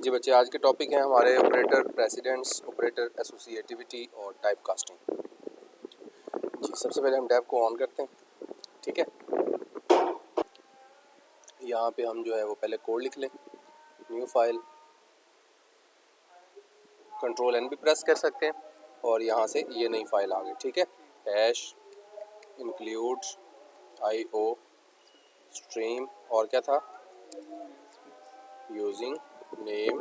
जी बच्चे, आज के टॉपिक हैं हमारे ऑपरेटर प्रेसिडेंट्स, ऑपरेटर एसोसिएटिविटी और टाइप कास्टिंग। जी, सबसे पहले हम टैब को ऑन करते हैं। ठीक है, यहाँ पे हम जो है वो पहले कोड लिख लें, न्यू फाइल, कंट्रोल एन भी प्रेस कर सकते हैं और यहाँ से ये नई फाइल आ गई। ठीक है, हैश इंक्लूड IO स्ट्रीम और क्या था, यूजिंग नेम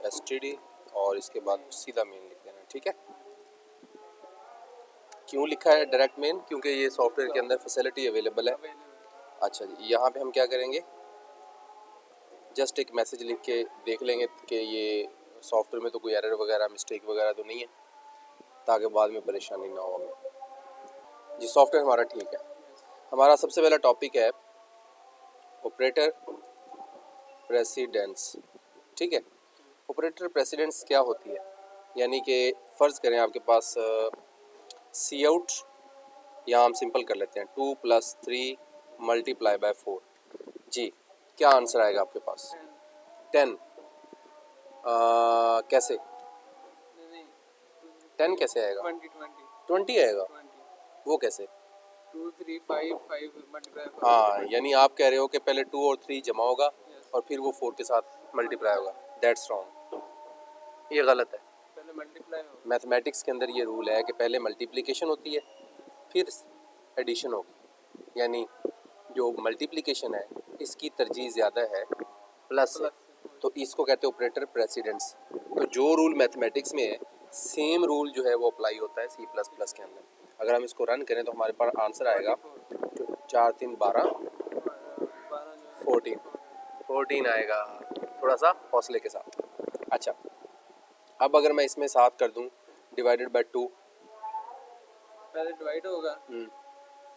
std और इसके बाद सीधा मेन लिख देना। ठीक है, क्यों लिखा है डायरेक्ट मेन? क्योंकि ये सॉफ्टवेयर के अंदर फैसिलिटी अवेलेबल है। अच्छा जी, यहाँ पे हम क्या करेंगे, जस्ट एक मैसेज लिख के देख लेंगे कि ये सॉफ्टवेयर में तो कोई एरर वगैरह मिस्टेक वगैरह तो नहीं है, ताकि बाद में परेशानी ना हो हमें। जी, सॉफ्टवेयर हमारा ठीक है। हमारा सबसे पहला टॉपिक है ऑपरेटर प्रेसिडेंस। ठीक है, ऑपरेटर प्रेसिडेंस क्या होती है? यानी कि फ़र्ज़ करें आपके पास सी आउट, यहाँ हम सिंपल कर लेते हैं 2 + 3 × 4। जी, क्या आंसर आएगा आपके पास? 10। कैसे 10 कैसे आएगा? 20 आएगा। वो कैसे? 2 3 5 5 मल्टीप्लाई। हाँ, यानी आप कह रहे हो कि पहले 2 और 3 जमा होगा और फिर वो 4 के साथ मल्टीप्लाई होगा। दैट्स रॉन्ग, ये गलत है। पहले मल्टीप्लाई होगा। मैथमेटिक्स के अंदर ये रूल है कि पहले मल्टीप्लिकेशन होती है फिर एडिशन होगी, यानी जो मल्टीप्लिकेशन है इसकी तरजीह ज़्यादा है प्लस से, तो इसको कहते हैं ऑपरेटर प्रेसिडेंस। तो जो रूल मैथमेटिक्स में है सेम रूल जो है वो अप्लाई होता है C++ के अंदर। अगर हम इसको रन करें तो हमारे पास आंसर आएगा 4 3 12 14 आएगा, थोड़ा सा हौसले के साथ। अच्छा, अब अगर मैं इसमें 7 कर दूं डिवाइडेड बाय 2, पहले डिवाइड होगा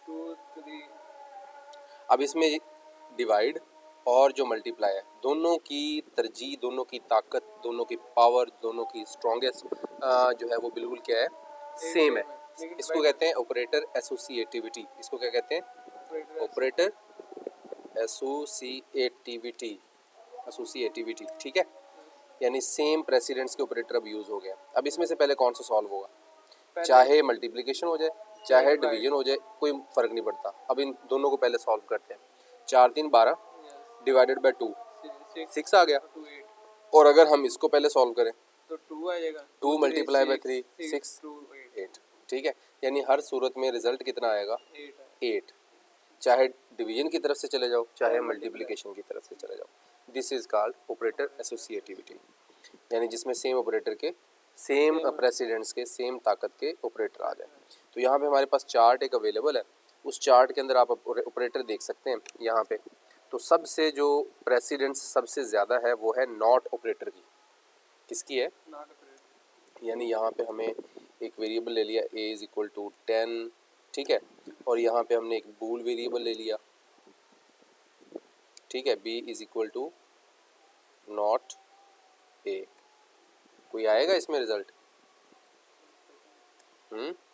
2 3। अब इसमें डिवाइड और जो मल्टीप्लाई है, दोनों की तरजीह, दोनों की ताकत, दोनों की पावर, दोनों की स्ट्रॉन्गेस्ट जो है वो बिल्कुल क्या है, सेम है। इसको कहते हैं ऑपरेटर एसोसिएटिविटी। इसको क्या कहते हैं? Operator associativity. एसोसिएटिविटी, ठीक है, यानी सेम प्रेसिडेंट्स के ऑपरेटर अब यूज़ हो गया। अब इसमें से पहले कौन सा सॉल्व होगा? चाहे मल्टीप्लिकेशन हो जाए चाहे डिवीजन हो जाए, कोई फ़र्क नहीं पड़ता। अब इन दोनों को पहले सॉल्व करते हैं। 4 3 12 डिवाइडेड बाय 2 6 आ गया। और अगर हम इसको पहले सॉल्व करें तो 2 आ जाएगा। 2 × 3 6 8। ठीक है, यानी हर सूरत में रिजल्ट कितना आएगा? 8। चाहे डिवीजन की तरफ से चले जाओ चाहे मल्टीप्लिकेशन की तरफ से चले जाओ। This is called operator associativity, यानी जिसमें सेम ऑपरेटर के सेम प्रेसिडेंट्स के सेम ताकत के ऑपरेटर आ जाए। तो यहाँ पे हमारे पास चार्ट एक अवेलेबल है, उस चार्ट के अंदर आप ऑपरेटर देख सकते हैं। यहाँ पे तो सबसे जो प्रेसिडेंट्स सबसे ज़्यादा है वो है नॉट ऑपरेटर की। किसकी है? Not operator. यानी यहाँ पे हमें एक वेरिएबल ले लिया a = 10, ठीक है, और यहाँ पे हमने एक बूल वेरिएबल ले लिया, ठीक है, b = नॉट a। कोई आएगा इसमें रिजल्ट?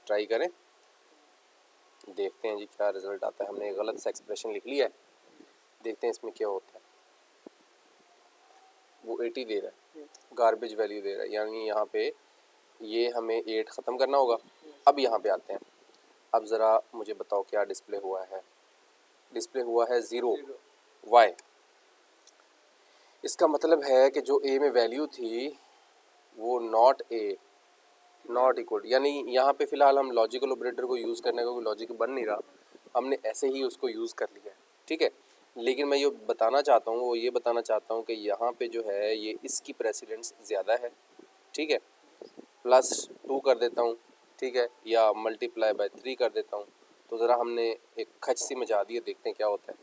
ट्राई करें, देखते हैं जी क्या रिजल्ट आता है। हमने एक गलत सा एक्सप्रेशन लिख लिया है, देखते हैं इसमें क्या होता है। वो 80 दे रहा है, गार्बेज वैल्यू दे रहा है, यानी यहाँ पे ये हमें 8 ख़त्म करना होगा। अब यहाँ पे आते हैं, अब ज़रा मुझे बताओ क्या डिस्प्ले हुआ है? डिस्प्ले हुआ है 0। वाई? इसका मतलब है कि जो ए में वैल्यू थी वो नॉट ए, नॉट इक्वल, यानी यहाँ पे फ़िलहाल हम लॉजिकल ऑपरेटर को यूज़ करने का कोई लॉजिक बन नहीं रहा, हमने ऐसे ही उसको यूज़ कर लिया है। ठीक है, लेकिन मैं ये बताना चाहता हूँ, वो ये बताना चाहता हूँ कि यहाँ पे जो है ये इसकी प्रेसिडेंस ज़्यादा है। ठीक है, +2 कर देता हूँ, ठीक है, या मल्टीप्लाई बाय 3 कर देता हूँ, तो ज़रा हमने एक खच सी मचा दी है, देखते हैं क्या होता है।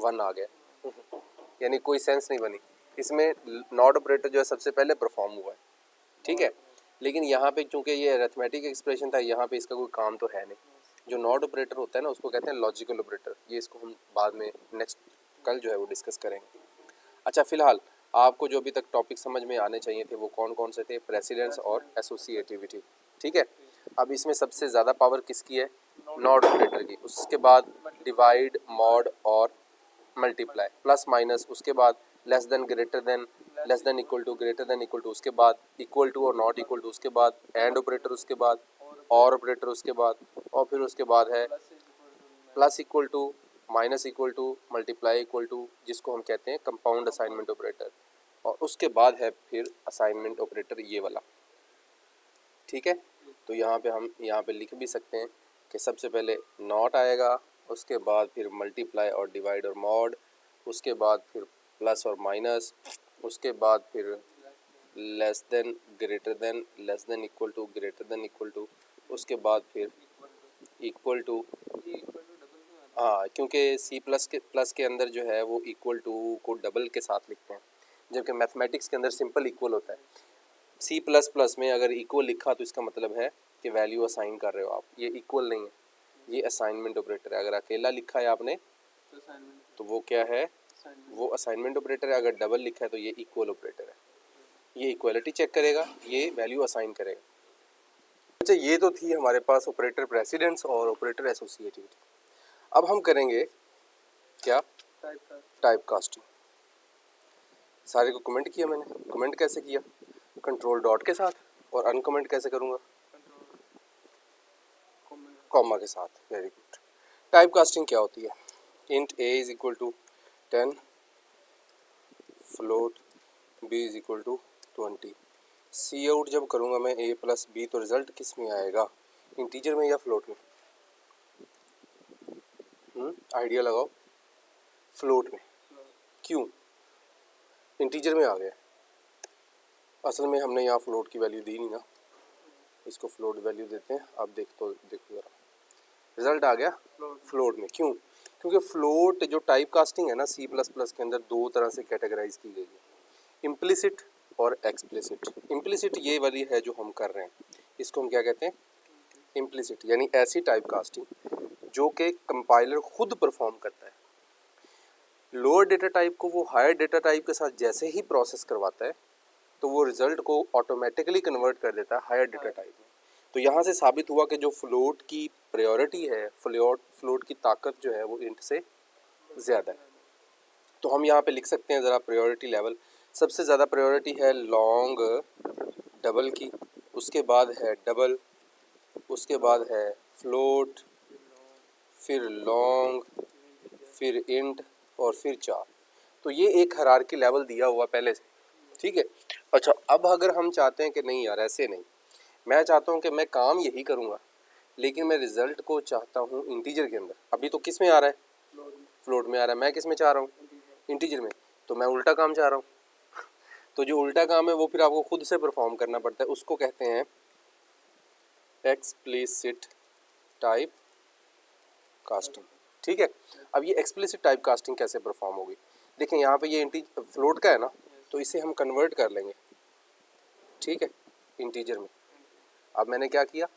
1 आ गया यानी कोई सेंस नहीं बनी इसमें। नॉट ऑपरेटर जो है सबसे पहले परफॉर्म हुआ है, ठीक है, लेकिन यहाँ पे चूंकि ये अरिथमेटिक एक्सप्रेशन था, यहाँ पे इसका कोई काम तो है नहीं। जो नॉट ऑपरेटर होता है ना उसको कहते हैं लॉजिकल ऑपरेटर। ये इसको हम बाद में नेक्स्ट कल जो है वो डिस्कस करेंगे। अच्छा, फ़िलहाल आपको जो अभी तक टॉपिक समझ में आने चाहिए थे वो कौन कौन से थे? प्रेसिडेंस और एसोसिएटिविटी, ठीक है। अब इसमें सबसे ज़्यादा पावर किसकी है? नॉट ऑपरेटर की। उसके बाद डिवाइड, मॉड और मल्टीप्लाई, प्लस माइनस, उसके बाद less than greater than, less than equal to, greater than equal to, उसके बाद इक्वल टू और नॉट इक्वल टू, उसके बाद एंड ऑपरेटर, उसके बाद और ऑपरेटर, उसके बाद और फिर उसके बाद है plus equal to, minus equal to, multiply equal to, जिसको हम कहते हैं कंपाउंड असाइनमेंट ऑपरेटर, और उसके बाद है फिर असाइनमेंट ऑपरेटर ये वाला। ठीक है, तो यहाँ पे हम यहाँ पे लिख भी सकते हैं कि सबसे पहले नॉट आएगा, उसके बाद फिर मल्टीप्लाई और डिवाइड और मॉड, उसके बाद फिर प्लस और माइनस, उसके बाद फिर less than, greater than, less than equal to, greater than equal to, उसके बाद फिर इक्वल टू। हाँ, क्योंकि सी प्लस के अंदर जो है वो इक्वल टू को डबल के साथ लिखते हैं, जबकि मैथमेटिक्स के अंदर सिंपल इक्वल होता है। सी प्लस प्लस में अगर इक्वल लिखा तो इसका मतलब है कि वैल्यू असाइन कर रहे हो आप, ये इक्वल नहीं है, ये असाइनमेंट ऑपरेटर है। अगर अकेला लिखा है आपने तो वो क्या है, वो असाइनमेंट ऑपरेटर है। अगर डबल लिखा है तो ये इक्वल ऑपरेटर है, ये इक्वलिटी चेक करेगा, ये वैल्यू असाइन करेगा। अच्छा, ये तो थी हमारे पास ऑपरेटर प्रेसिडेंस और ऑपरेटर एसोसिएटिविटी। अब हम करेंगे क्या, टाइप कास्टिंग। सारे को कमेंट किया मैंने, कमेंट कैसे किया, कंट्रोल डॉट के साथ, और अनकमेंट कैसे करूँगा, कॉमा के साथ। Very good. टाइप कास्टिंग क्या होती है, int a is equal to 10, float b is equal to 20। Cout जब करूँगा मैं a प्लस b तो रिजल्ट किस में आएगा, इंटीजर में या फ्लोट में? आइडिया लगाओ, फ्लोट में। क्यों, इंटीजर में आ गया, असल में हमने यहाँ फ्लोट की वैल्यू दी नहीं ना, इसको फ्लोट वैल्यू देते हैं। अब देखो ज़रा, रिजल्ट आ गया फ्लोट में। क्यों, क्योंकि फ्लोट जो टाइप कास्टिंग है ना सी प्लस प्लस के अंदर दो तरह से कैटेगराइज की गई है, इम्प्लिसिट और एक्सप्लिसिट। इम्प्लिसिट ये वाली है जो हम कर रहे हैं, इसको हम क्या कहते हैं, इम्प्लिसिट, यानी ऐसी टाइप कास्टिंग जो कि कंपाइलर खुद परफॉर्म करता है। लोअर डेटा टाइप को वो हायर डेटा टाइप के साथ जैसे ही प्रोसेस करवाता है तो वो रिजल्ट को ऑटोमेटिकली कन्वर्ट कर देता है हायर डेटा टाइप में। तो यहाँ से साबित हुआ कि जो फ्लोट की प्रायोरिटी है, फ्लोट की ताकत जो है वो इंट से ज़्यादा है। तो हम यहाँ पे लिख सकते हैं ज़रा प्रायोरिटी लेवल। सबसे ज़्यादा प्रायोरिटी है लॉन्ग डबल की, उसके बाद है डबल, उसके बाद है फ्लोट, फिर लॉन्ग, फिर इंट और फिर 4। तो ये एक हायरार्की लेवल दिया हुआ पहले से, ठीक है। अच्छा, अब अगर हम चाहते हैं कि नहीं यार ऐसे नहीं, मैं चाहता हूँ कि मैं काम यही करूँगा लेकिन मैं रिज़ल्ट को चाहता हूँ इंटीजर के अंदर। अभी तो किस में आ रहा है, फ्लोट में आ रहा है, मैं किस में चाह रहा हूँ, इंटीजर में। तो मैं उल्टा काम चाह रहा हूँ। तो जो उल्टा काम है वो फिर आपको खुद से परफॉर्म करना पड़ता है, उसको कहते हैं एक्सप्लिसिट टाइप कास्टिंग। ठीक है, अब ये एक्सप्लिसिट टाइप कास्टिंग कैसे परफॉर्म होगी, देखें यहाँ पे ये फ्लोट का है ना, तो इसे हम कन्वर्ट कर लेंगे, ठीक है, इंटीजर में। अब मैंने क्या किया,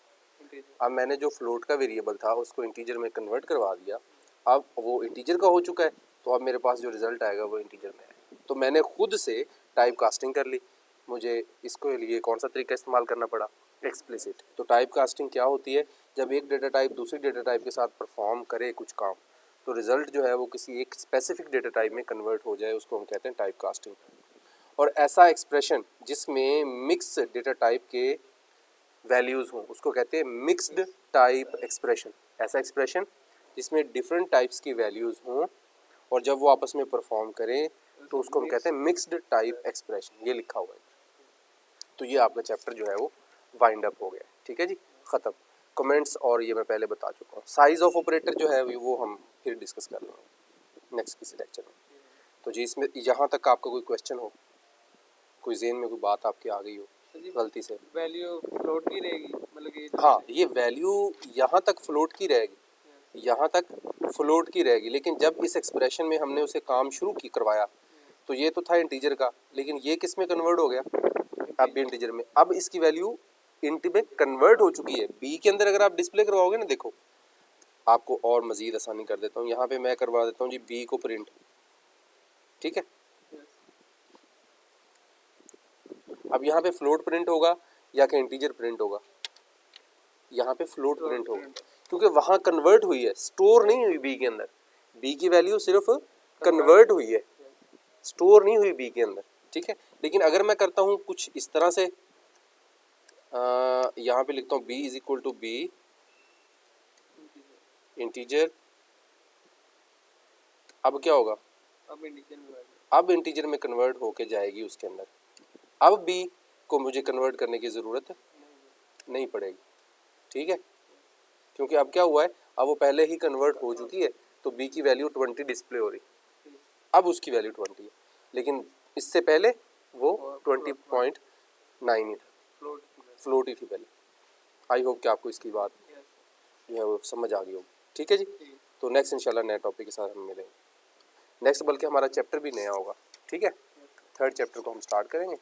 अब मैंने जो फ्लोट का वेरिएबल था उसको इंटीजर में कन्वर्ट करवा दिया। अब वो इंटीजर का हो चुका है, तो अब मेरे पास जो रिज़ल्ट आएगा वो इंटीजर में है। तो मैंने खुद से टाइप कास्टिंग कर ली। मुझे इसको लिए कौन सा तरीका इस्तेमाल करना पड़ा, एक्सप्लिसिट। तो टाइप कास्टिंग क्या होती है, जब एक डेटा टाइप दूसरी डेटा टाइप के साथ परफॉर्म करे कुछ काम, तो रिज़ल्ट जो है वो किसी एक स्पेसिफिक डेटा टाइप में कन्वर्ट हो जाए, उसको हम कहते हैं टाइप कास्टिंग। और ऐसा एक्सप्रेशन जिसमें मिक्स डेटा टाइप के वैल्यूज़ हों उसको कहते हैं मिक्स्ड टाइप एक्सप्रेशन। ऐसा एक्सप्रेशन जिसमें डिफरेंट टाइप्स की वैल्यूज़ हों और जब वो आपस में परफॉर्म करें तो उसको हम कहते हैं मिक्स्ड टाइप एक्सप्रेशन। ये लिखा हुआ है। तो ये आपका चैप्टर जो है वो वाइंड अप हो गया, ठीक है जी, ख़त्म। कमेंट्स और ये मैं पहले बता चुका हूँ। साइज़ ऑफ ऑपरेटर जो है वो हम फिर डिस्कस कर लेंगे नेक्स्ट किसी लेक्चर में। तो जी इसमें यहाँ तक आपका कोई क्वेश्चन हो, कोई ज़हन में कोई बात आपकी आ गई हो गलती से, वैल्यू फ्लोट की रहेगी, मतलब कि हाँ ये वैल्यू यहाँ तक फ्लोट की रहेगी, यहाँ तक फ्लोट की रहेगी, लेकिन जब इस एक्सप्रेशन में हमने उसे काम शुरू की करवाया तो ये तो था इंटीजर का, लेकिन ये किस में कन्वर्ट हो गया, अब भी इंटीजर में। अब इसकी वैल्यू इंट में कन्वर्ट हो चुकी है। बी के अंदर अगर आप डिस्प्ले करवाओगे ना, देखो आपको और मज़ीद आसानी कर देता हूँ, यहाँ पे मैं करवा देता हूँ जी बी को प्रिंट, ठीक है। अब यहाँ पे फ्लोट प्रिंट होगा या कि इंटीजर प्रिंट होगा, यहाँ पे फ्लोट प्रिंट होगा क्योंकि वहाँ कन्वर्ट हुई है, स्टोर नहीं हुई बी के अंदर। बी की वैल्यू सिर्फ कन्वर्ट हुई है, स्टोर नहीं हुई बी के अंदर, ठीक है। लेकिन अगर मैं करता हूँ कुछ इस तरह से, यहाँ पे लिखता हूँ b is equal to B integer, अब क्या होगा, अब इंटीजर में वैल्यू अब इंटीजर में कन्वर्ट होके जाएगी उसके अंदर। अब b को मुझे कन्वर्ट करने की ज़रूरत नहीं पड़ेगी, ठीक है, क्योंकि अब क्या हुआ है, अब वो पहले ही कन्वर्ट हो चुकी है, तो b की वैल्यू 20 डिस्प्ले हो रही, अब उसकी वैल्यू 20 है, लेकिन इससे पहले वो 20.9 ही था, फ्लोट फ्लोट ही थी पहले। आई होप कि आपको इसकी बात यह समझ आ गई होगी, ठीक है जी। तो नेक्स्ट इंशाल्लाह नए टॉपिक के साथ हम मिलेंगे, नेक्स्ट बल्कि हमारा चैप्टर भी नया होगा, ठीक है। थर्ड चैप्टर को हम स्टार्ट करेंगे,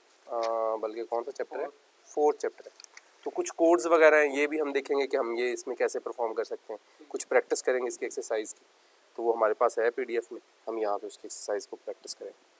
बल्कि कौन सा चैप्टर है, फोर्थ चैप्टर है। तो कुछ कोड्स वगैरह हैं, ये भी हम देखेंगे कि हम ये इसमें कैसे परफॉर्म कर सकते हैं, कुछ प्रैक्टिस करेंगे इसकी एक्सरसाइज की, तो वो हमारे पास है PDF में, हम यहाँ पे उसकी एक्सरसाइज को प्रैक्टिस करेंगे।